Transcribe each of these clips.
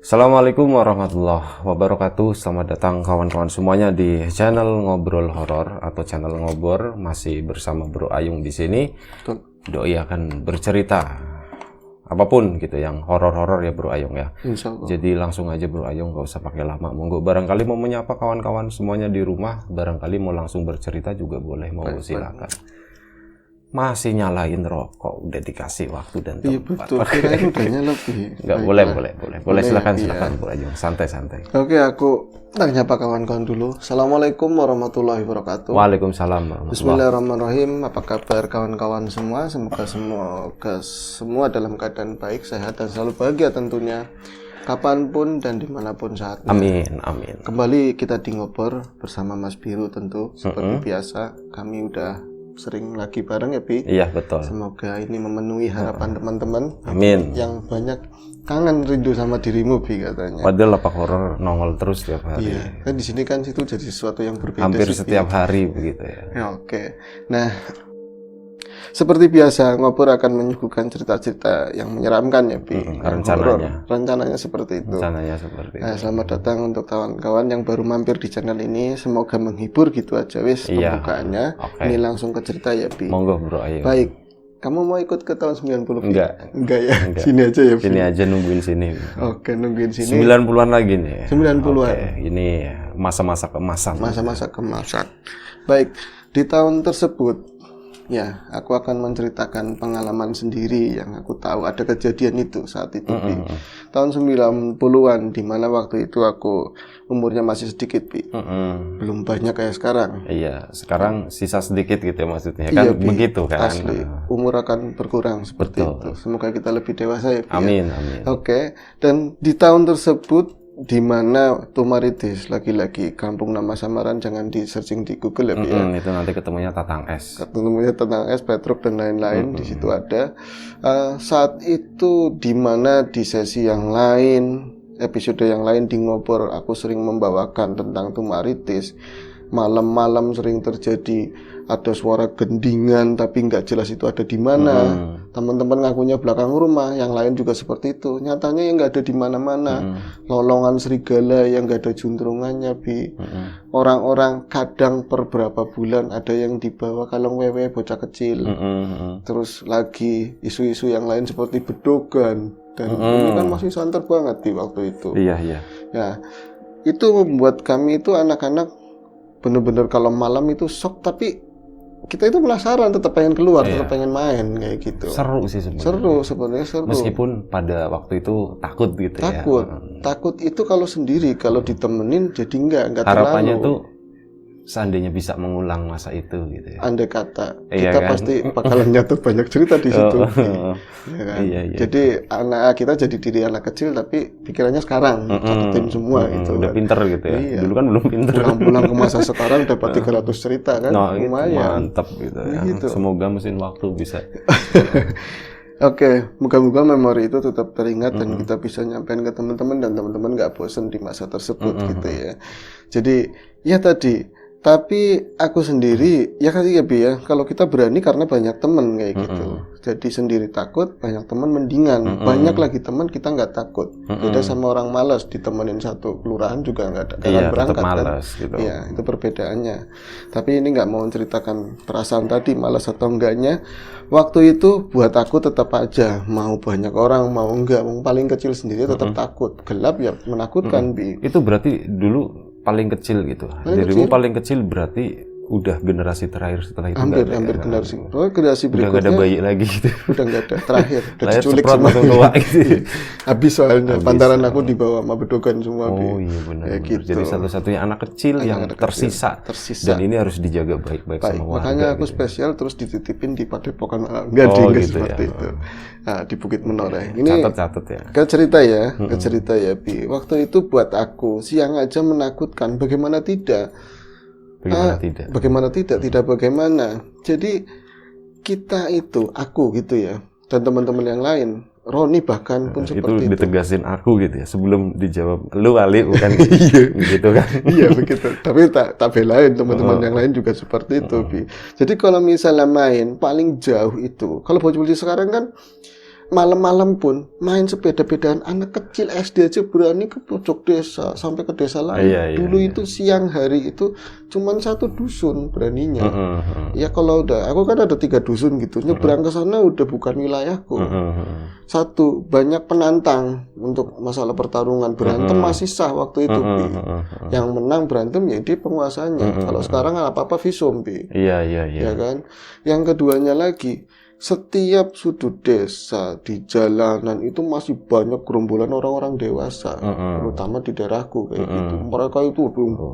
Assalamualaikum warahmatullahi wabarakatuh. Selamat datang kawan-kawan semuanya di channel Ngobrol Horor atau channel Ngobor. Masih bersama Bro Ayung di sini. Doi akan bercerita apapun gitu yang horor-horor ya Bro Ayung ya. Jadi langsung aja Bro Ayung, nggak usah pakai lama. Monggo, barangkali mau menyapa kawan-kawan semuanya di rumah, barangkali mau langsung bercerita juga boleh, mau silakan. Masih nyalain rokok, udah dikasih waktu dan tempat. Iya betul, kirain udah nyala. Nggak, boleh silakan Bro Ayung, santai-santai. Oke, aku nyapa kawan-kawan dulu. Assalamualaikum warahmatullahi wabarakatuh. Waalaikumsalam warahmatullahi. Bismillahirrahmanirrahim. Apa kabar kawan-kawan semua? Semoga semua dalam keadaan baik, sehat dan selalu bahagia tentunya, kapanpun dan dimanapun saatnya. Amin. Kembali kita di Ngobor bersama Mas Biru tentu. Seperti biasa, kami udah sering lagi bareng ya Bi. Iya betul. Semoga ini memenuhi harapan teman-teman. Amin. Yang banyak kangen rindu sama dirimu Bi katanya. Padahal lapak horor nongol terus tiap hari. Iya. Kan di sini kan situ jadi sesuatu yang berbeda. Hampir sih, setiap Bi. hari begitu ya. Ya, oke. Nah, seperti biasa Ngobor akan menyuguhkan cerita-cerita yang menyeramkan ya Bi. Rencananya seperti itu. Nah, selamat datang untuk kawan-kawan yang baru mampir di channel ini. Semoga menghibur gitu aja wis pembukaannya. Okay. Ini langsung ke cerita ya Bi. Monggo Bro Ayo. Baik. Kamu mau ikut ke tahun 90? Enggak ya? Sini aja ya Bi. Sini aja, nungguin sini. Oke, nungguin sini. 90-an lagi nih. 90-an. Oke, ini masa-masa kemasan. Masa-masa kemasan. Baik, di tahun tersebut ya, aku akan menceritakan pengalaman sendiri yang aku tahu ada kejadian itu saat itu Bi. Tahun 90-an, di mana waktu itu aku umurnya masih sedikit Bi. Belum banyak kayak sekarang. Iya, sekarang sisa sedikit gitu ya maksudnya. Kan Bi, begitu kan. Asli, umur akan berkurang seperti itu. Semoga kita lebih dewasa ya Bi. Amin. Oke, dan di tahun tersebut di mana Tumaritis, lagi-lagi kampung nama samaran, jangan di searching di Google ya Bi ya. Itu nanti ketemunya Tatang S. Ketemunya Tatang S, Petruk dan lain-lain di situ ada. Saat itu di mana di sesi yang lain, episode yang lain di Ngobor, aku sering membawakan tentang Tumaritis. Malam-malam sering terjadi ada suara gendingan tapi nggak jelas itu ada di mana. Teman-teman ngakunya belakang rumah, yang lain juga seperti itu. Nyatanya yang nggak ada di mana-mana. Lolongan serigala yang nggak ada juntrungannya Bi. Orang-orang kadang per berapa bulan ada yang dibawa kalong wewe bocah kecil. Terus lagi isu-isu yang lain seperti bedogan. Dan ini kan masih santer banget di waktu itu. Iya. Ya, itu membuat kami itu anak-anak bener-bener kalau malam itu shock, tapi kita itu penasaran, tetap pengen keluar, tetap pengen main kayak gitu. Seru sih sebenarnya. Seru. Meskipun pada waktu itu takut gitu ya. Takut itu kalau sendiri, kalau ditemenin jadi enggak harapannya terlalu. tuh seandainya bisa mengulang masa itu gitu ya. Andai kata Iya, kita kan? pasti bakalan nyatu banyak cerita di situ. Ya kan? Iya. Jadi anak kita jadi diri anak kecil tapi pikirannya sekarang, catetin semua gitu. Udah pinter gitu ya. Iya. Dulu kan belum pinter. Pulang-pulang ke masa sekarang dapat 300 cerita kan. Lumayan. Mantap gitu ya. Gitu. Semoga mesin waktu bisa. Oke, moga-moga memori itu tetap teringat dan kita bisa nyampein ke teman-teman dan teman-teman nggak bosan di masa tersebut gitu ya. Jadi ya tadi, tapi aku sendiri ya kali ya Bi ya, kalau kita berani karena banyak teman kayak gitu. Jadi sendiri takut, banyak teman mendingan. Banyak lagi teman kita nggak takut. Beda sama orang malas ditemenin satu kelurahan juga nggak ada. Iya, berangkat tetap malas kan. gitu. Iya, itu perbedaannya. Tapi ini nggak mau menceritakan perasaan tadi malas atau enggaknya. Waktu itu buat aku tetap aja mau banyak orang mau enggak, mau paling kecil sendiri tetap takut. Gelap ya menakutkan Bi. Itu berarti dulu paling kecil gitu. Dirimu paling kecil berarti udah generasi terakhir setelah itu. Hampir generasi. Generasi berikutnya udah gak ada bayi lagi gitu. Udah nggak ada, terakhir. Udah Lahir diculik semprot semua langsung tua gitu. Habis soalnya pantaran aku dibawa sama bedogan semua. Oh iya benar. Gitu. Jadi satu-satunya anak kecil yang tersisa. Dan ini harus dijaga baik-baik sama warga. Makanya aku spesial terus dititipin di Padepokan Malang. Gitu seperti ya. itu. Nah, di Bukit Menoreh. Ini catat ya. Ke cerita ya Bi. Waktu itu buat aku siang aja menakutkan. Bagaimana tidak? Bagaimana tidak? Tidak bagaimana. Jadi kita itu, aku gitu ya, dan teman-teman yang lain, Roni bahkan pun seperti itu. Itu ditegasin aku gitu ya, sebelum dijawab lu kali bukan gitu kan. Iya begitu. Tapi tak belain teman-teman yang lain juga seperti itu Bi. Jadi kalau misalnya main paling jauh itu, kalau bocil-bocil sekarang kan malam-malam pun main sepeda-pedaan, anak kecil SD aja berani ke pojok desa sampai ke desa lain. Dulu itu siang hari itu cuman 1 dusun beraninya. Ya kalau aku kan ada 3 dusun gitu, nyebrang ke sana udah bukan wilayahku. Satu, banyak penantang untuk masalah pertarungan, berantem masih sah waktu itu, Bi. Yang menang berantem ya dia penguasanya. Kalau sekarang apa-apa visum, Bi. Iya. Ya kan? Yang keduanya lagi, setiap sudut desa di jalanan itu masih banyak gerombolan orang-orang dewasa, terutama di daerahku kayak gitu. Mereka itu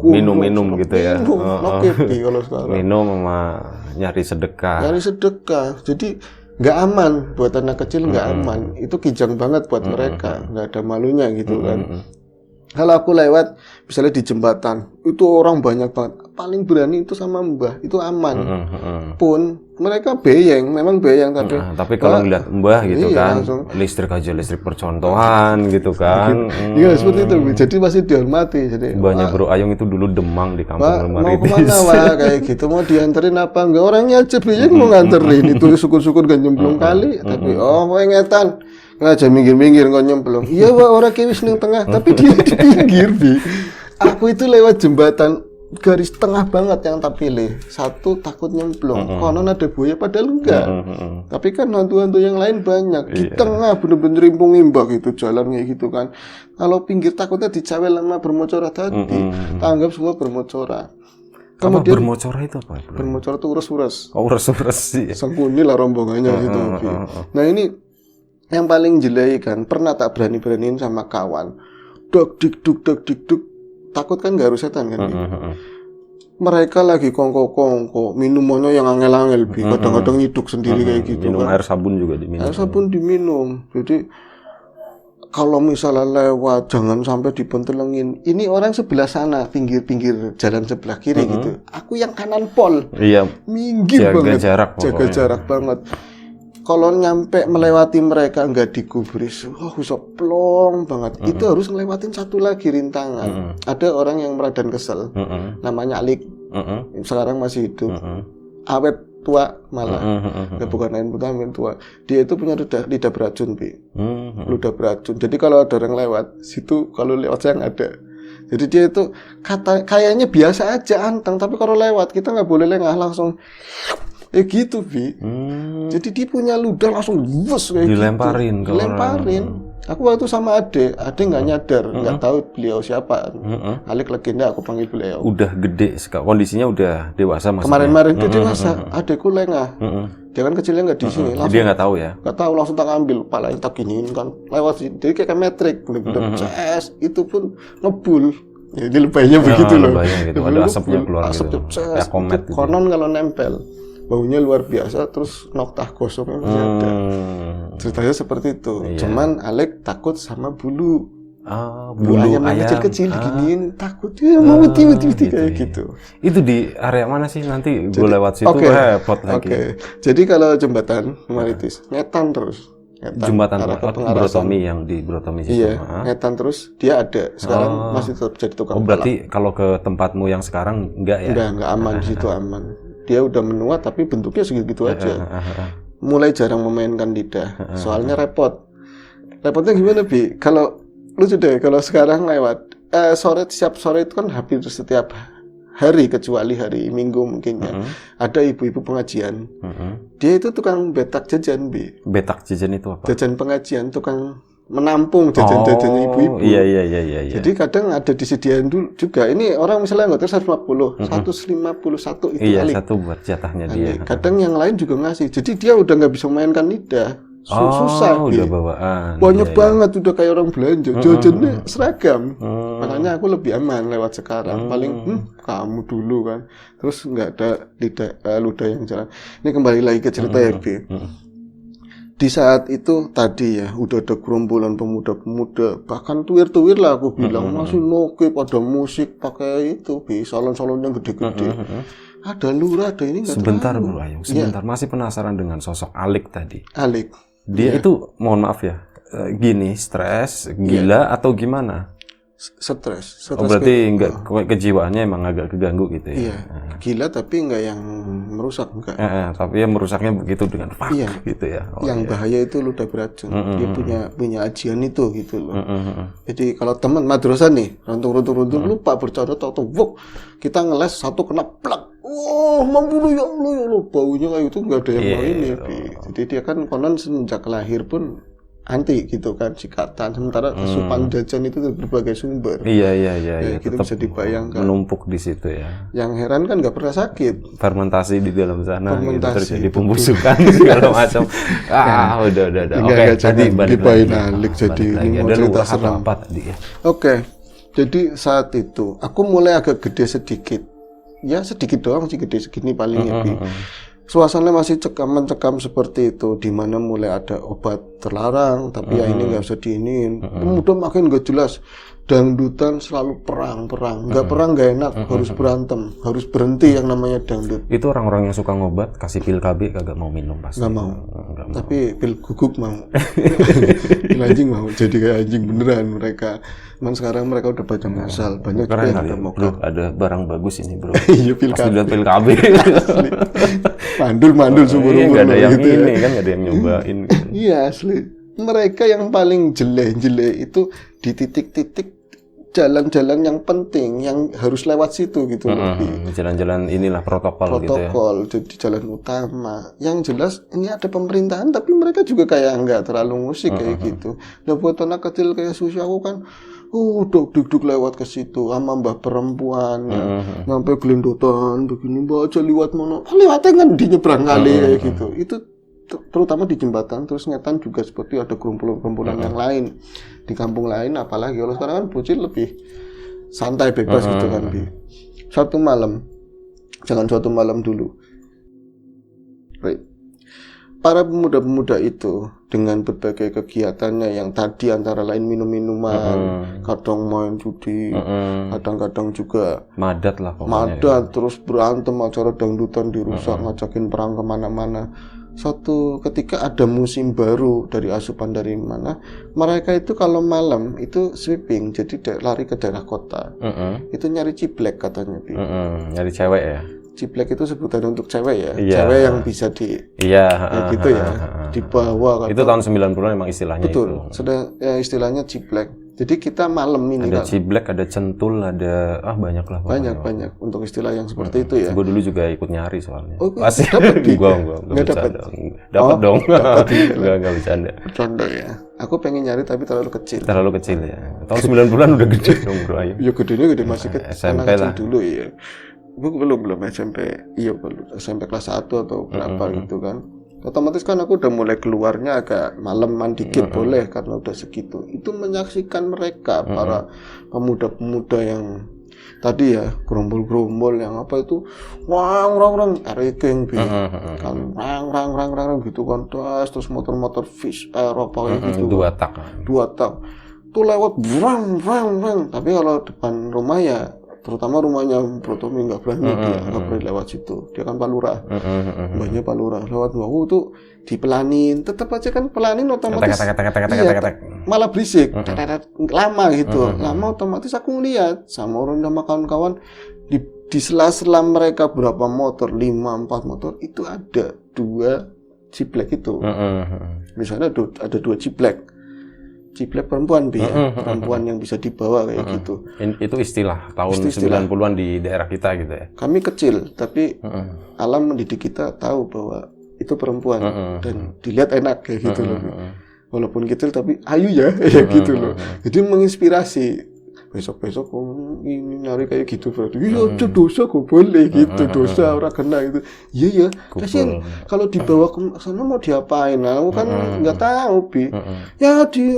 minum gitu ya. Kalau sekarang. Minum sama nyari sedekah. Jadi nggak aman buat anak kecil, nggak aman. Itu kijang banget buat mereka, nggak ada malunya gitu kan. Kalau aku lewat, misalnya di jembatan, itu orang banyak banget. Paling berani itu sama mbah, itu aman. Pun mereka memang beyeng tapi kalau ngeliat mbah gitu kan, langsung, listrik percontohan gitu kan. Iya seperti itu, jadi pasti dihormati. Jadi mbahnya Bro Ayung itu dulu Demang di kampung Maritis. Mau kemana Wak? Kayak gitu, mau dianterin apa enggak? Orangnya aja beyeng mau nganterin, itu syukur-syukur gak nyemplung kali. Tapi mau ngetan. Aja minggir-minggir kok nyemplung. Iya Wak, orang kewis ning tengah, tapi dia di pinggir, Bi. Aku itu lewat jembatan garis tengah banget yang tak pilih. Satu takut nyemplung. Konon ada buaya padahal enggak. Tapi kan hantu-hantu yang lain banyak. Di tengah bener-bener rimpung imbak gitu jalan kayak gitu kan. Kalau pinggir takutnya dicawel sama bermocora tadi. Tanggap semua bermocora. Kemudian bermocora itu apa? Bermocora itu ures-ures. Oh, ures-ures sih. Sempuni lah rombongannya gitu. Nah, ini yang paling jelek kan, pernah tak berani-beraniin sama kawan. Duk, takut kan gak harus setan kan. Mereka lagi kongko-kongko, minumannya yang angel-angel, Bi. Kadang-kadang nyiduk sendiri kayak gitu. Minum kan. air sabun juga diminum. Air sabun diminum. Jadi kalau misalnya lewat jangan sampai dipentelengin. Ini orang sebelah sana, pinggir-pinggir jalan sebelah kiri gitu. Aku yang kanan pol. Iya. Minggir banget. Jaga jarak banget. Kalau nyampe melewati mereka nggak digubris, plong banget. Itu harus ngelewatin satu lagi rintangan. Ada orang yang meradan kesel, namanya Alik. Sekarang masih hidup. Awet tua malah, bukan lain vitamin tua. Dia itu punya lidah beracun, Bi. Lidah beracun. Jadi kalau ada orang lewat situ, kalau lewat saya nggak ada. Jadi dia itu kayaknya biasa aja anteng, tapi kalau lewat kita nggak boleh lengah langsung. Gitu, Bi. Jadi dia punya ludah langsung dilemparin gitu. Dilemparin. Aku waktu sama Ade nggak nyadar, nggak tahu beliau siapa. Alik legenda aku panggil beliau. Udah gede, kondisinya udah dewasa maksudnya. Kemarin-kemarin itu dewasa, adekku lengah. Dia kan kecilnya nggak di sini. Dia nggak tahu ya? Nggak tahu, langsung tak ambil, palanya tak giniin kan. Lewat sini, jadi kayak metrik, bener-bener ces, itu pun ngebul. Ya, ini lebaynya begitu loh. Gitu. Ada asapnya keluar gitu. Kayak komet gitu. Konon kalau nempel. Baunya luar biasa, terus noktah gosongnya masih ada. Ceritanya seperti itu. Cuman Alek takut sama bulu. Bulu ayam kecil-kecil diginiin, takut dia mau mati-mati kayak gitu. Itu di area mana sih? Nanti gue lewat situ repot lagi. Jadi kalau jembatan Maritis, ngetan terus. Jembatan Brotomi yang di Brotomi situ. Iya, ngetan terus. Dia ada. Sekarang masih tetap jadi tukang. Berarti kalau ke tempatmu yang sekarang enggak ya? Enggak aman di situ, aman. Dia udah menua tapi bentuknya segitu aja. Mulai jarang memainkan lidah. Soalnya repot. Repotnya gimana, Bi? Kalau lucu deh, kalau sekarang lewat setiap sore itu kan hampir setiap hari kecuali hari Minggu mungkin ya. Ada ibu-ibu pengajian. Dia itu tukang betak jajan, Bi. Betak jajan itu apa? Jajan pengajian, tukang menampung jajan-jajannya ibu-ibu. Iya. Jadi kadang ada disediain dulu juga. Ini orang misalnya nggak 150, 151 itu Iya, satu buat jatahnya dia. Kadang yang lain juga ngasih. Jadi dia udah nggak bisa mainkan lidah. Susah. Udah bawaan. Banyak banget udah kayak orang belanja. Jajannya seragam. Makanya aku lebih aman lewat sekarang. Paling kamu dulu kan. Terus nggak ada ludah yang jalan. Ini kembali lagi ke cerita ya, Bi. Di saat itu tadi ya udah ada gerombolan pemuda-pemuda, bahkan tuwir-tuwir lah aku bilang, masih noke pada musik pakai itu, salon-salon yang gede-gede. Ada lurah, ada ini nggak tahu. Sebentar Bro Ayung, sebentar. Masih penasaran dengan sosok Alik tadi. Alik. Dia itu, mohon maaf ya, gini, stres, gila atau gimana? Stres Oh, berarti enggak kejiwaannya emang agak keganggu gitu ya. Iya, gila tapi enggak yang merusak, enggak. Tapi yang merusaknya begitu dengan fuck Iya. gitu ya. Yang bahaya itu ludah beracun. Dia punya ajian itu gitu loh. Jadi kalau teman madrasah nih, runtung lupa bercanda atau wok, kita ngeles satu kena plak. Oh, membunuh ya Allah, baunya kayak itu enggak ada yang mau ini. Jadi dia kan konon semenjak lahir pun anti gitu kan sikatan, sementara asupan jajan itu dari berbagai sumber. Iya. Gitu bisa dibayangkan. Menumpuk di situ ya. Yang heran kan nggak pernah sakit. Fermentasi di dalam sana gitu, terjadi betul. pembusukan segala macam. Udah. Oke, tadi balik jadi ini mau cerita seram. Apa tadi ya? Oke. Jadi saat itu aku mulai agak gede sedikit. Ya sedikit doang sih, gede segini paling ya. Suasana masih mencekam seperti itu, di mana mulai ada obat terlarang, tapi ya ini nggak usah diinin. Kemudian makin nggak jelas, dangdutan selalu perang, nggak perang nggak enak, harus berantem, harus berhenti yang namanya dangdut. Itu orang-orang yang suka ngobat kasih pil KB kagak mau minum pasti. Nggak mau, tapi pil guguk mau, pil anjing mau, jadi kayak anjing beneran mereka. Cuman sekarang mereka udah baca masal, banyak juga yang ada mokat. Ada barang bagus ini bro. Iya pil KB. Pil KB. Mandul seumur-umur nggak ada yang gitu ini kan, nggak ada yang nyobain. Iya asli. Mereka yang paling jelek itu di titik-titik jalan-jalan yang penting yang harus lewat situ gitu loh. Jalan-jalan inilah protokol gitu ya. Jadi jalan utama. Yang jelas ini ada pemerintahan tapi mereka juga kayak nggak terlalu musik kayak gitu. Nah buat anak kecil kayak Susi aku kan duduk lewat ke situ sama mbah perempuan sampai gelendotan begini mbak aja liwat mana lewatnya kan di nyebrang kali kayak gitu. Itu terutama di jembatan, terus ngetan juga seperti ada gerombolan yang lain di kampung lain, apalagi kalau sekarang kan bocil lebih santai bebas gitu kan. Suatu malam dulu para pemuda-pemuda itu dengan berbagai kegiatannya yang tadi antara lain minum-minuman, kadang main judi, kadang-kadang juga madat lah pokoknya. Madat, terus berantem, acara dangdutan dirusak, ngajakin perang kemana-mana. Suatu ketika ada musim baru dari asupan dari mana, mereka itu kalau malam itu sweeping, jadi lari ke daerah kota. Itu nyari ciblek katanya. Nyari cewek ya? Ciblek itu sebutan untuk cewek ya, cewek yang bisa gitu ya, dibawa. Itu tahun 90-an emang istilahnya. Betul, sudah ya, istilahnya ciblek. Jadi kita malam ini ada ciblek, ada centul, ada banyak lah. Banyak untuk istilah yang seperti itu ya. Gue dulu juga ikut nyari soalnya. Pasti dapat gua nggak dapat. Dapat dong. Nggak bercanda. Bercanda ya. Aku pengen nyari tapi terlalu kecil. Terlalu kecil ya. Tahun 90-an udah gede dong bro. Ayo. Ya gedenya gede masih SMP lah dulu ya. Belum SMP. Iya belum SMP kelas 1 atau berapa gitu kan. Otomatis kan aku udah mulai keluarnya agak maleman dikit boleh karena udah segitu. Itu menyaksikan mereka para pemuda-pemuda yang tadi ya gerombol-gerombol yang apa itu rang ereking kan rang gitu kan terus motor-motor fish apa gitu dua tak tuh lewat rang tapi kalau depan rumah ya terutama rumahnya Bro Tommy nggak berani dia nggak berani lewat situ, dia kan Palura, mbahnya Palura lewat tuh dipelanin, tetap aja kan pelanin otomatis malah berisik lama gitu, lama otomatis aku ngeliat sama orang sama kawan-kawan di sela-sela mereka berapa motor, 5-4 motor itu ada 2 ciblek itu, misalnya ada 2 ciblek perempuan perempuan yang bisa dibawa kayak gitu. Itu istilah tahun 90-an di daerah kita gitu ya. Kami kecil tapi alam mendidik kita tahu bahwa itu perempuan dan dilihat enak kayak gitu loh. Walaupun kecil tapi ayu ya kayak gitu loh. Jadi menginspirasi. Besok ini nyari kayak gitu berarti iya dosa kok boleh gitu, dosa orang kena gitu. Iya kasihan kalau dibawa ke sana mau diapain, aku kan nggak tahu ya di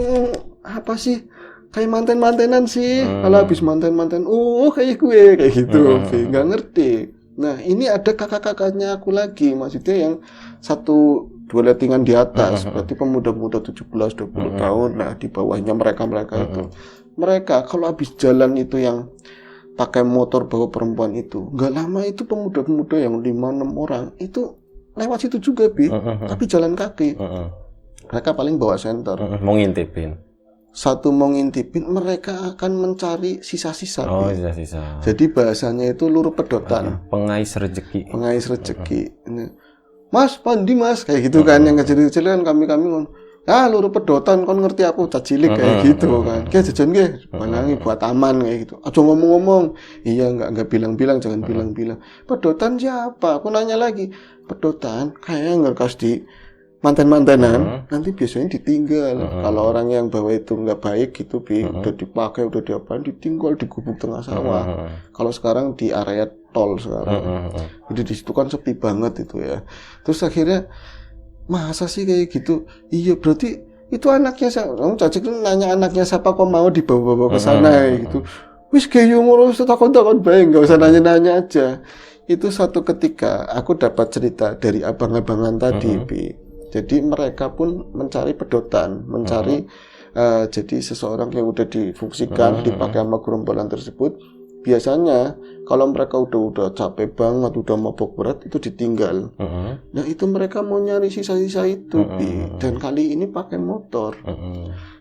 apa sih kayak manten-mantenan sih, kalau habis manten kayak gue kayak gitu nggak ngerti. Nah ini ada kakak-kakaknya aku lagi, maksudnya yang 1-2 lettingan di atas, berarti pemuda-pemuda 17-20 tahun, nah di bawahnya mereka itu. Mereka kalau habis jalan itu yang pakai motor bawa perempuan itu, nggak lama itu pemuda-pemuda yang 5-6 orang itu lewat situ juga tapi jalan kaki. Mereka paling bawa senter. Mau ngintipin. satu mau ngintipin, mereka akan mencari sisa-sisa. Oh, sisa-sisa. Jadi bahasanya itu luru pedotan. Pengais rezeki. Pengais rezeki. Mas, pandi mas, kayak gitu kan. Yang kecil-kecil kan kami ngomong, luru pedotan, kon ngerti aku cacilik kayak gitu kan. Kayak jajan ge, manangi buat aman kayak gitu. Aja ngomong-ngomong. Iya, enggak bilang-bilang, jangan bilang-bilang. Pedotan siapa? Aku nanya lagi. Pedotan kayaknya nggak kasih di mantan-mantanan, nanti biasanya ditinggal. Kalau orang yang bawa itu nggak baik gitu, udah dipakai, udah diapain, ditinggal di gubuk tengah sawah. Kalau sekarang di area tol sekarang, jadi di situ kan sepi banget itu ya. Terus akhirnya masa sih kayak gitu? Iya, berarti itu anaknya siapa? Kamu Cacik nanya anaknya siapa, kok mau dibawa-bawa ke sana gitu. Wis kayak ngurus takut-takut baik, nggak usah nanya-nanya aja. Itu satu ketika aku dapat cerita dari abang-abangan tadi, Jadi mereka pun mencari pedotan, mencari jadi seseorang yang udah difungsikan, dipakai sama gerombolan tersebut. Biasanya kalau mereka udah capek banget, udah mabok berat, itu ditinggal. Nah itu mereka mau nyari sisa-sisa itu, dan kali ini pakai motor.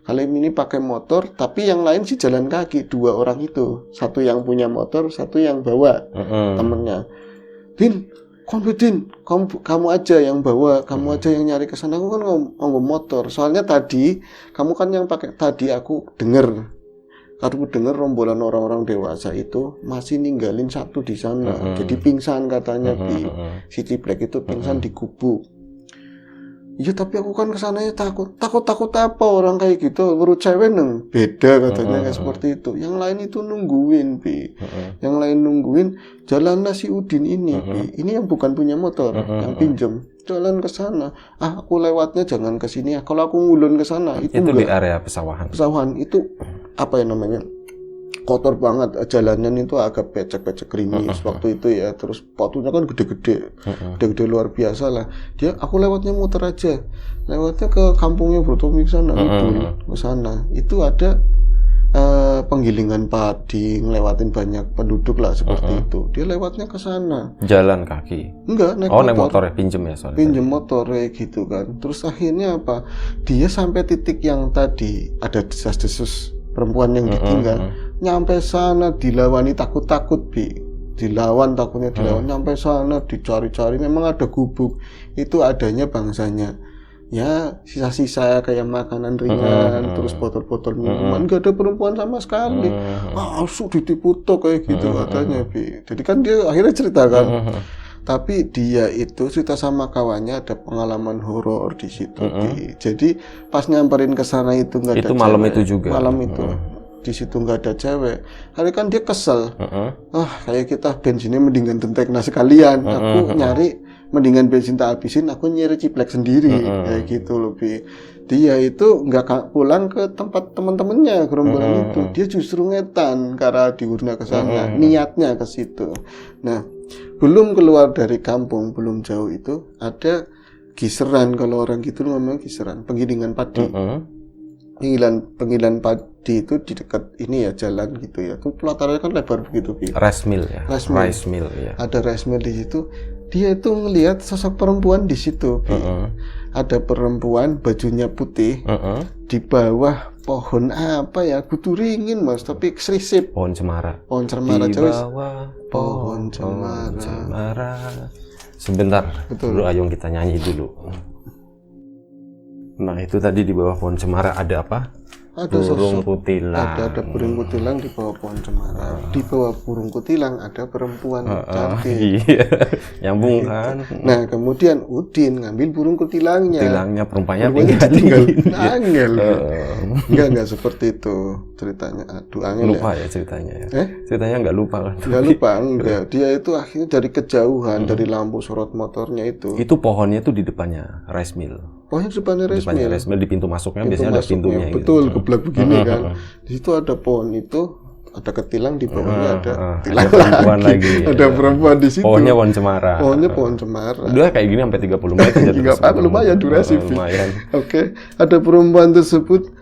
Kali ini pakai motor, tapi yang lain sih jalan kaki. 2 orang itu, satu yang punya motor, satu yang bawa temennya. Din, kamu aja yang bawa, kamu aja yang nyari ke sana. Aku kan ngomong motor. Soalnya tadi kamu kan yang pakai. Tadi aku dengar rombongan orang-orang dewasa itu masih ninggalin satu di sana. Jadi pingsan katanya si Ciplek itu pingsan di gubuk. Iya tapi aku kan kesananya takut apa orang kayak gitu, baru cewek neng beda katanya kayak seperti itu. Yang lain itu nungguin yang lain nungguin jalanlah si Udin ini ini yang bukan punya motor, yang pinjem jalan ke sana. Aku lewatnya jangan ke sini ya. Kalau aku ngulun ke sana itu di area pesawahan itu apa ya namanya, kotor banget, jalanan itu agak becek-becek gerimis waktu itu ya. Terus batunya kan gede-gede luar biasa lah. Aku lewatnya muter aja, lewatnya ke kampungnya Bro Tommy ke sana, ke sana. Itu ada penggilingan padi, ngelewatin banyak penduduk lah seperti itu. Dia lewatnya ke sana. Jalan kaki? Enggak, naik motor ya, pinjem ya soalnya. Pinjem motor kayak gitu kan. Terus akhirnya apa? Dia sampai titik yang tadi ada desas-desus perempuan yang ditinggal. Nyampe sana dilawani takut-takut, dilawan, nyampe sana dicari-cari, memang ada gubuk. Itu adanya bangsanya. Ya, sisa-sisa kayak makanan ringan, terus botol-botol minuman, nggak ada perempuan sama sekali. Asuk ditipu tok kayak gitu katanya, Jadi kan dia akhirnya ceritakan. Tapi dia itu cerita sama kawannya ada pengalaman horor di situ. Jadi pas nyamperin ke sana itu nggak ada. Itu malam cewek. itu juga. Malam itu. Di situ nggak ada cewek. Hari kan dia kesel. Kayak kita bensinnya mendingan tentek sekalian. Aku nyari mendingan bensin tak habisin, aku nyari Ciplek sendiri kayak gitu loh. Dia itu nggak pulang ke tempat teman-temannya gerombolan itu. Dia justru ngetan karena diurna ke sana. Niatnya ke situ. Nah, belum keluar dari kampung, belum jauh itu ada giseran, kalau orang gitu ngomong giseran, penggilingan padi. Penggilingan padi itu di dekat ini ya, jalan gitu ya. Itu pelatarannya kan lebar begitu, rice mill ya. Rice mill ya. Ada rice mill di situ. Dia itu ngelihat sosok perempuan di situ. Ada perempuan bajunya putih di bawah pohon apa ya? Kudu ringin mas, tapi serisip. Pohon cemara. Pohon cemara. Di bawah pohon cemara. Sebentar, dulu Ayung kita nyanyi dulu. Nah itu tadi di bawah pohon cemara ada apa? Ada burung kutilang. Ada burung kutilang di bawah pohon cemara. Di bawah burung kutilang ada perempuan cantik. Iya, nyambung kan. Nah kemudian Udin ngambil burung kutilangnya. Kutilangnya perempuannya tinggal. Angel. Enggak seperti itu ceritanya. Aduh angel. Lupa ya ceritanya. Ceritanya nggak lupa kan? Nggak lupa, enggak. Dia itu akhirnya dari kejauhan, dari lampu sorot motornya itu. Itu pohonnya tuh di depannya rice mill. Pohonnya di depannya rice mill. Di pintu masuknya biasanya ada pintunya. Betul, geblak begini kan. Di situ ada pohon itu, ada ketilang, di bawahnya ada tilang perempuan lagi. Ada perempuan di situ. Pohonnya pohon cemara. Pohonnya pohon cemara. Udah kayak gini sampai 30 menit aja. Enggak apa-apa, lumayan durasi. Lumayan. Oke, ada perempuan tersebut.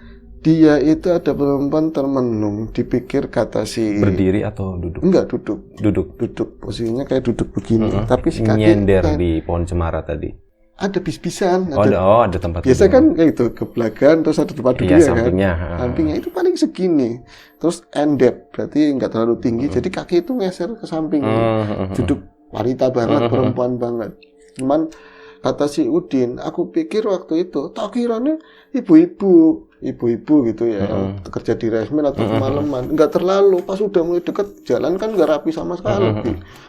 Dia itu ada perempuan termenung, dipikir kata si berdiri atau duduk? Enggak, duduk. Duduk. Posisinya kayak duduk begini, tapi si kaki nyender di pohon cemara tadi. ada bis-bisan, ada tempat biasa duduk. kan kayak itu geblagan terus ada tempat duduknya Iya, kan, sampingnya. sampingnya itu paling segini, terus endep berarti nggak terlalu tinggi, jadi kaki itu ngeser ke samping, duduk wanita banget, perempuan banget. Cuman kata si Udin, aku pikir waktu itu tak kiranya ibu-ibu gitu ya, yang kerja di resmen atau kemalaman, nggak terlalu, pas udah mulai deket jalan kan nggak rapi sama sekali,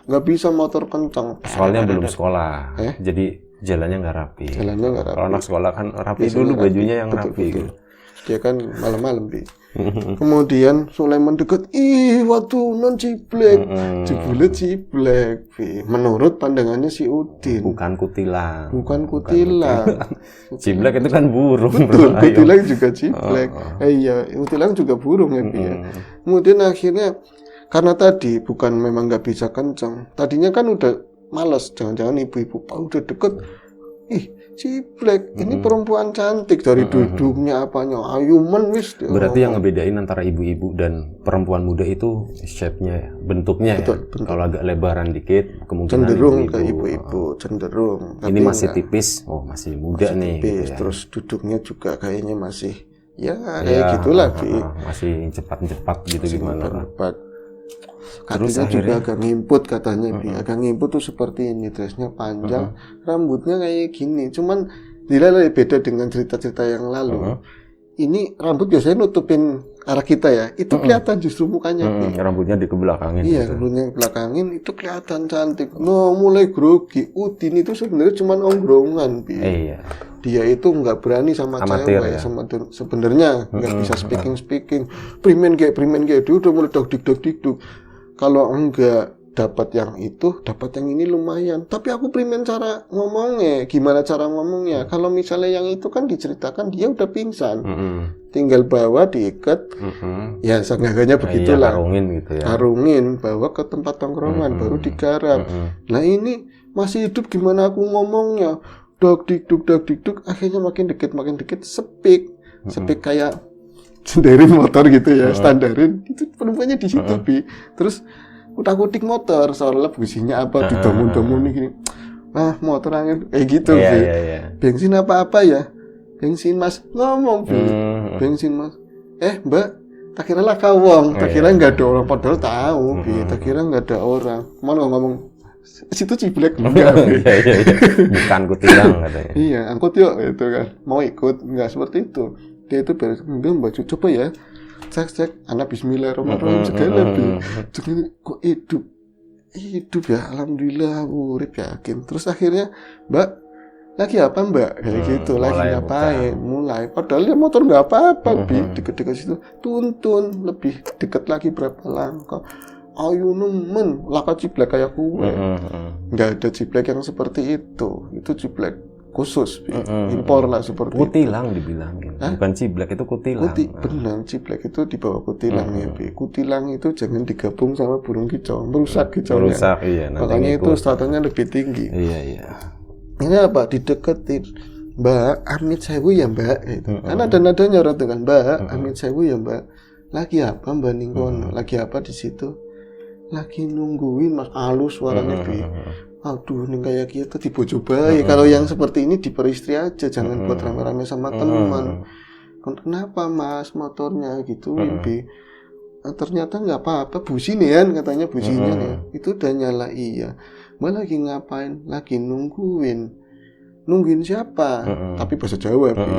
nggak bisa motor kencang. Soalnya belum sekolah, jadi jalannya nggak rapi. Jalannya nggak rapi. Kalau anak sekolah kan rapi Biasanya dulu, rapi, bajunya yang betul, rapi. betul. Gitu. Dia kan malam-malam, Bi. Kemudian Sulaiman deket, ih waktu non ciblek, Bi. Menurut pandangannya si Udin. Bukan kutilang. Bukan kutilang. Ciblek itu kan burung. Betul, bro. kutilang juga ciblek. Iya, kutilang juga burung ya, Bi. Ya. Kemudian akhirnya karena tadi bukan memang nggak bisa kencang. Tadinya kan udah males, jangan-jangan ibu-ibu udah deket. Ih, ciblek, ini perempuan cantik dari duduknya apanya, ayuman wis. Berarti yang ngebedain antara ibu-ibu dan perempuan muda itu shape-nya, bentuknya. Betul, ya. Kalau agak lebaran dikit, kemungkinan cenderung ibu-ibu. ke ibu-ibu, cenderung. Ini masih tipis, masih muda nih. Tipis, gitu ya. terus duduknya juga kayaknya masih, ya kayak gitulah, Bi. Masih cepat-cepat gitu gimana. Cepat. Terus Kakinya juga akhirnya agak ngimput katanya, Bi. Agak ngimput tuh seperti ini, dressnya panjang, rambutnya kayak gini. Cuman nilai beda dengan cerita-cerita yang lalu. Ini rambut biasanya nutupin arah kita ya. Itu kelihatan justru mukanya, Bi. rambutnya dikebelakangin. Iya, gitu. rambutnya belakangin itu kelihatan cantik. No, mulai grogi. Udin itu sebenarnya cuma ongrongan, Bi. Iya. Dia itu nggak berani sama Amatir, cewek, ya? sebenarnya nggak bisa speaking. Primen kayak dia udah mulai dok. Kalau enggak dapat yang itu, dapat yang ini lumayan. Tapi aku primen cara ngomongnya, gimana cara ngomongnya. Kalau misalnya yang itu kan diceritakan dia udah pingsan, tinggal bawa diikat, ya seenggaknya begitulah. Iya, karungin gitu ya. Karungin, bawa ke tempat tongkrongan, baru digarap. Nah ini masih hidup gimana aku ngomongnya? Dok dikduk, akhirnya makin dikit, sepik kayak senderin motor gitu ya, standarin. Itu penumpangnya di situ, Bi. Terus utak-utik motor, soalnya businya apa, didomun-domun gini. Motor angin, gitu, Bi. Iya. Bensin apa ya? Bensin, Mas. Ngomong, Bi. Bensin, Mas. Mbak, tak kira lah kawong, tak kira nggak ada orang, padahal tahu, Bi. Tak kira nggak ada orang. Mana ngomong, situ ciblek enggak. Iya. Bukan kutilang katanya. Iya, angkut yuk itu kan. Mau ikut enggak seperti itu. Dia itu beres kemudian baju coba ya. Cek anak bismillahirrahmanirrahim segala tuh. Kok hidup ya, alhamdulillah urip yakin. Terus akhirnya, Mbak, lagi apa Mbak? Kayak gitu, lagi ngapain? Mulai. Padahal dia motor nggak apa-apa, deket-deket situ. Tuntun lebih deket lagi berapa langkah. Ayo nemen, laka ciblek kayak kue. Nggak ada ciblek yang seperti itu. Itu ciblek khusus, impor lah seperti kutilang itu. Dibilangin. Bukan ciblek, itu kutilang. Benar, ciblek itu di bawah kutilang ya, Bi. Kutilang itu jangan digabung sama burung kicau, merusak kicaunya. Merusak, iya. Makanya itu statusnya lebih tinggi. Iya. Ini apa? Dideketin. Mbak, amit sewu ya Mbak. Gitu. Kan ada nadanya orang dengan Mbak, amit sewu ya Mbak. Lagi apa Mbak Ningkono? Lagi apa di situ? Lagi nungguin Mas Alus suaranya, Bi. Aduh, ini kayak gitu dibojo bae. Kalau yang seperti ini diperistri aja, jangan buat rame-rame sama teman. Kenapa Mas motornya gitu, Bi? Ternyata nggak apa-apa, businian katanya businya ya. Itu udah nyala, iya. Mbak lagi ngapain? Lagi nungguin siapa? Tapi bahasa Jawa, Bi.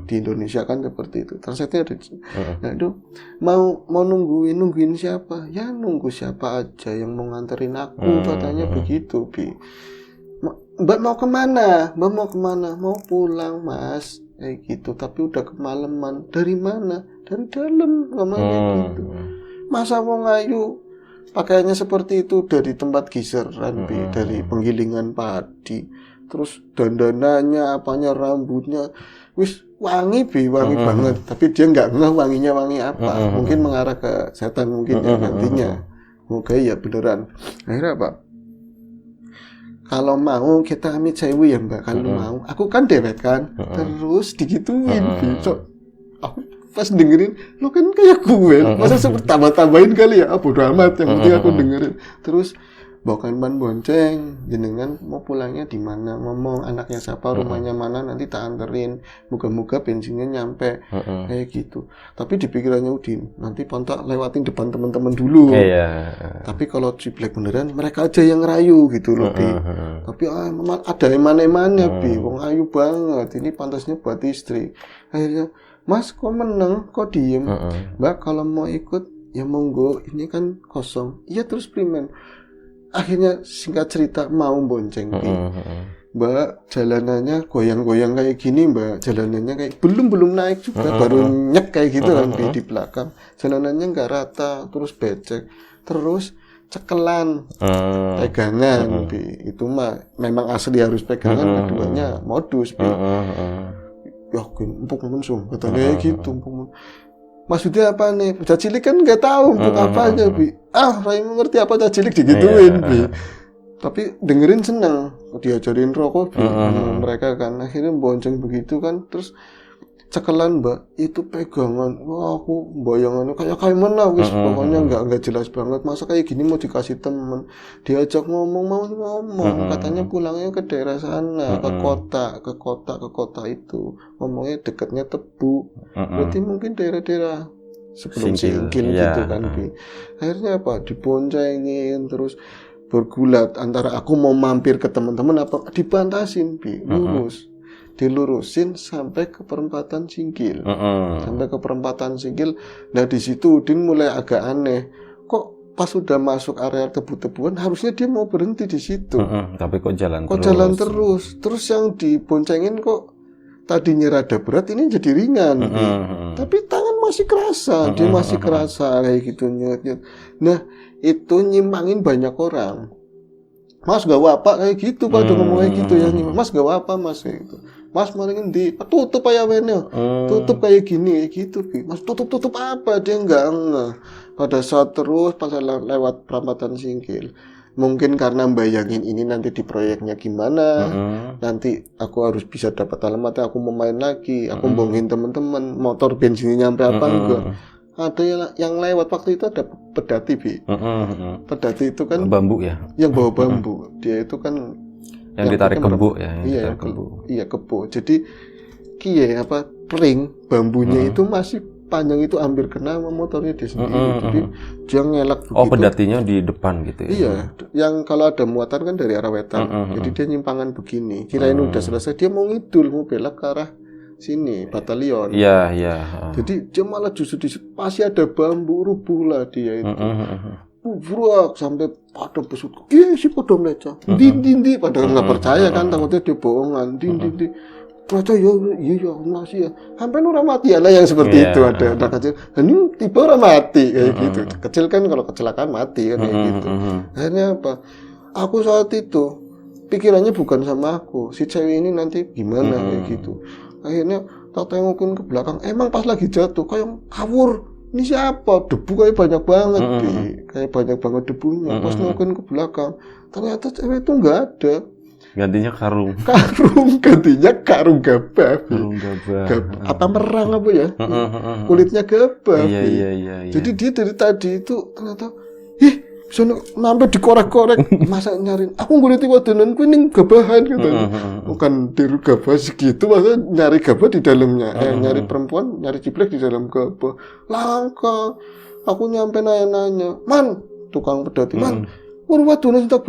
Di Indonesia kan seperti itu. Translate-nya ada. Nah, itu mau nungguin siapa? Ya nunggu siapa aja yang mau nganterin aku, katanya begitu, Bi. Mbak mau kemana? Mau pulang, Mas. Kayak gitu, tapi udah kemalaman. Dari mana? Dari dalam, ngomongnya gitu. Masa mau ngayu? Pakaiannya seperti itu dari tempat giseran, Bi, dari penggilingan padi. Terus dandanannya, apanya, rambutnya, wis wangi, Bi, wangi banget. Tapi dia nggak ngeh wanginya wangi apa. Mungkin mengarah ke setan mungkin ya nantinya. Moga ya beneran. Akhirnya apa? Kalau mau kita amit sewu ya Mbak. Kalau mau, aku kan dewek kan. Terus digituin, Bi. So, aku pas dengerin, lo kan kayak gue. Masa tambah-tambahin kali ya? Bodo amat, yang penting aku dengerin. Terus Bukan ban bonceng, jenengan mau pulangnya di mana, ngomong anaknya siapa, rumahnya mana, nanti tak anterin, moga-moga bensinnya nyampe, kayak gitu. Tapi di pikirannya Udin, nanti Ponta lewatin depan teman-teman dulu. Tapi kalau Ciblek beneran, mereka aja yang rayu gitu loh, Bi. Tapi ada eman-emannya, Bi, wong ayu banget, ini pantasnya buat istri. Akhirnya, Mas kok meneng, kok diem? Mbak kalau mau ikut, ya monggo, ini kan kosong. Iya terus primen. Akhirnya singkat cerita mau bonceng, Mbak jalanannya goyang-goyang kayak gini, Mbak jalanannya kayak belum naik juga, baru nyek kayak gitu kan, Bi, di belakang jalanannya nggak rata, terus becek, terus cekelan, pegangan, Bi. Itu mah memang asli harus pegangan, keduanya modus, Bi. Yakin empuk mensum katanya gitu, empuk. Maksudnya apa nih? Bocah cilik kan nggak tahu untuk apa aja, Bi. Rai mengerti apa bocah cilik digituin, Bi. Tapi dengerin seneng, diajarin rokok, Bi. Mereka kan akhirnya bonceng begitu kan, terus cekelan, Mbak, itu pegangan. Wah, aku bayangannya kayak mana, wis pokoknya nggak jelas banget. Masa kayak gini mau dikasih temen, diajak ngomong mau ngomong, katanya pulangnya ke daerah sana, ke kota itu, ngomongnya dekatnya Tebu, berarti mungkin daerah-daerah sebelum Singkil gitu kan, Bi. Akhirnya apa? Diboncengin terus bergulat antara aku mau mampir ke teman-teman apa dibantasin, Bi, lurus. Dilurusin sampai ke perempatan Singkil. Sampai ke perempatan Singkil. Nah di situ Udin mulai agak aneh. Kok pas sudah masuk area tebu-tebuan harusnya dia mau berhenti di situ. Tapi kok jalan terus. Terus yang diboncengin kok tadinya rada berat ini jadi ringan. Tapi tangan masih kerasa. Dia masih kerasa kayak gitu nyet. Nah itu nyimpangin banyak orang. Mas gak apa kayak gitu, pada ngomong kayak gitu ya. Mas gak apa Mas kayak gitu. Mas malah ngendi, tutup aja wennya, tutup kayak gini kayak gitu. Mas tutup apa, dia enggak. Pada saat terus pas lewat perempatan Singkil, mungkin karena bayangin ini nanti di proyeknya gimana, nanti aku harus bisa dapat alamatnya, aku mau main lagi, aku bohongin teman-teman, motor bensinnya nyampe apa enggak. Ada yang lewat waktu itu ada pedati, Bi. Pedati itu kan bambu ya, yang bawa bambu, dia itu kan yang ditarik kebo ya, iya kebo. Jadi pering bambunya itu masih panjang, itu hampir kena sama motornya dia sendiri. Jadi dia ngelak begitu. Pedatinya di depan gitu ya. Iya, yang kalau ada muatan kan dari arah wetan. Jadi dia nyimpangan begini. Kirain udah selesai, dia mau ngidul, mau belok ke arah sini batalion. Iya. Jadi dia malah justru pasti ada bambu, rubuh lah dia itu. Burak sampai pada besut, si pada melecah, di, padahal nggak percaya kan, takutnya dia bohongan, di, baca ya masih ya, sampai orang mati lah yang seperti itu ada anak kecil, ini tiba orang mati kayak gitu, kecil kan kalau kecelakaan mati kan kayak gitu. Akhirnya apa? Aku saat itu pikirannya bukan sama aku, si cewek ini nanti gimana kayak gitu. Akhirnya tak tengokin ke belakang, emang pas lagi jatuh kayak kabur. Ini siapa? Debu kayak banyak banget, kayak banyak banget debunya. Pas nengokin ke belakang, ternyata cewek itu nggak ada. Gantinya karung. Gantinya karung gabah. Apa merang apa ya? Kulitnya gabah. Iya. Jadi dia dari tadi itu ternyata, bisa sampai dikorek-korek, masa nyariin. Aku nguliti wadonan ku ning gabahan katanya. Bukan di gabah segitu, masa nyari gabah di dalamnya. Nyari perempuan, nyari ciblek di dalam gabah. Langka. Aku nyampe nanya-nanya, Man, tukang pedati, Man, wadonan tak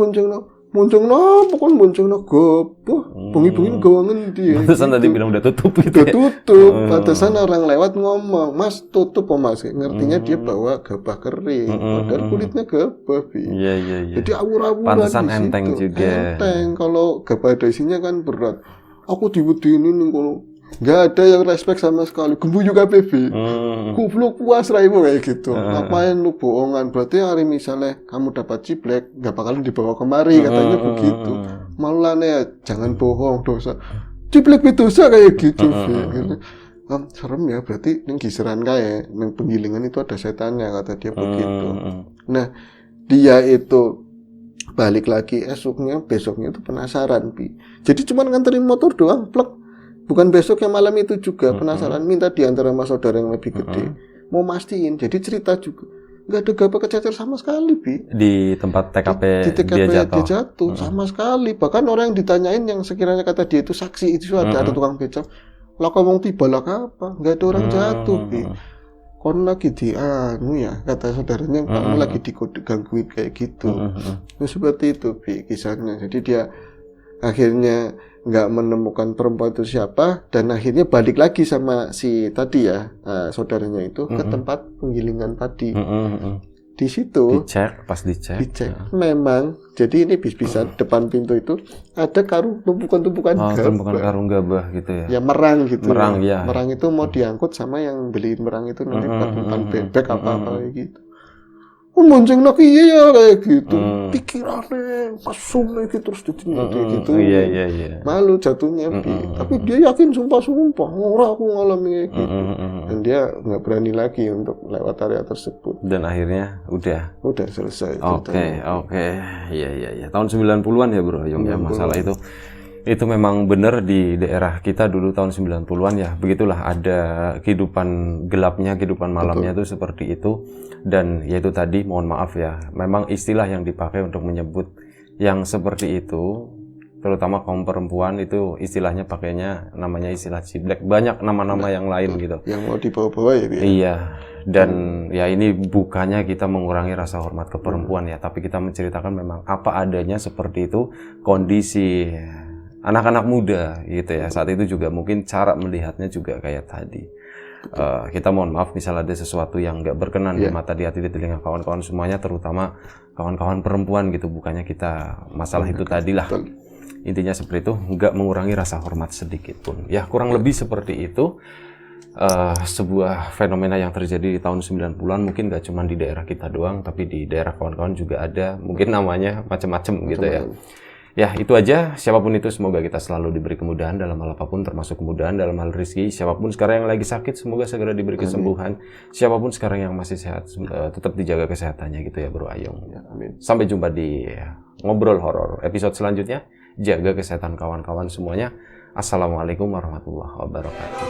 bonceng pokoknya bonceng gabah. Bengi-bengi gawangan dia. Pantesan tadi bilang udah tutup gitu. Udah tutup. Pantesan orang lewat ngomong, Mas tutup kok Mas. Ngertinya dia bawa gabah kering. Padahal kulitnya gabah, Bi. Iya. Jadi awur-awuran. Pantesan enteng juga. Enteng. Kalau gabah ada isinya kan berat. Aku diwedini nih kalau nggak ada yang respect sama sekali. Gembuyu KPB. Goblok puas raimu kayak gitu. Ngapain lu bohongan? Berarti hari misalnya kamu dapat ciblek, nggak bakalan dibawa kemari, katanya begitu. Malulah ya, jangan bohong, dosa. Ciblek itu dosa kayak gitu. Serem ya, berarti yang giseran kayak, yang penggilingan itu ada setannya, kata dia begitu. Nah, dia itu balik lagi besoknya itu penasaran, Bi. Jadi cuma nganterin motor doang, plek. Bukan besoknya malam itu juga penasaran, minta diantara sama saudara yang lebih gede. Mau mastiin, jadi cerita juga. nggak ada gabah kececer sama sekali, Bi. Di tempat TKP, Di TKP dia jatuh. dia jatuh sama sekali. Bahkan orang yang ditanyain yang sekiranya kata dia itu saksi itu ada tukang becak. Lah ngomong tiba lah apa? Nggak ada orang jatuh, Bi. Kon lagi kata saudaranya, kamu lagi digangguin kayak gitu. Nah, seperti itu, Bi, kisahnya. Jadi dia akhirnya nggak menemukan perempuan itu siapa, dan akhirnya balik lagi sama si tadi ya, saudaranya itu ke tempat penggilingan tadi. Di situ Pas dicek. Memang jadi ini bisa depan pintu itu ada tumpukan-tumpukan tumpukan karung gabah gitu ya. Ya merang gitu. Merang ya. Merang itu mau diangkut sama yang beliin merang itu nanti buat umpan bebek apa kayak gitu. Monceng nak iya kayak gitu. Pikirannya pasung gitu terus jadinya kayak gitu. Iya. Malu jatuhnya, tapi dia yakin sumpah ora aku ngalami kayak gitu. Dan dia nggak berani lagi untuk lewat area tersebut. Dan akhirnya udah selesai. Oke. Iya. Tahun 90-an ya, Bro Yung ya masalah itu. Itu memang benar di daerah kita dulu tahun 90-an ya. Begitulah, ada kehidupan gelapnya, kehidupan malamnya itu seperti itu. Dan yaitu tadi, mohon maaf ya, memang istilah yang dipakai untuk menyebut yang seperti itu, terutama kaum perempuan itu istilahnya pakainya namanya istilah ciblek. Banyak nama-nama yang lain gitu. Yang mau dibawa-bawa ya, Bi? Iya. Dan ya ini bukannya kita mengurangi rasa hormat ke perempuan ya, tapi kita menceritakan memang apa adanya seperti itu kondisi anak-anak muda gitu ya. Saat itu juga mungkin cara melihatnya juga kayak tadi. Kita mohon maaf misal ada sesuatu yang nggak berkenan di mata, di hati, di telinga kawan-kawan semuanya, terutama kawan-kawan perempuan gitu. Bukannya kita masalah itu tadilah. Intinya seperti itu, nggak mengurangi rasa hormat sedikit pun. Ya kurang lebih seperti itu. Sebuah fenomena yang terjadi di tahun 90-an, mungkin nggak cuma di daerah kita doang, tapi di daerah kawan-kawan juga ada. Mungkin namanya macam-macam gitu ya. Ya, itu aja. Siapapun itu, semoga kita selalu diberi kemudahan dalam hal apapun, termasuk kemudahan dalam hal rezeki. Siapapun sekarang yang lagi sakit, semoga segera diberi kesembuhan. Siapapun sekarang yang masih sehat, tetap dijaga kesehatannya gitu ya, Bro Ayung. Ya, amin. Sampai jumpa di Ngobrol Horor episode selanjutnya. Jaga kesehatan kawan-kawan semuanya. Assalamualaikum warahmatullahi wabarakatuh.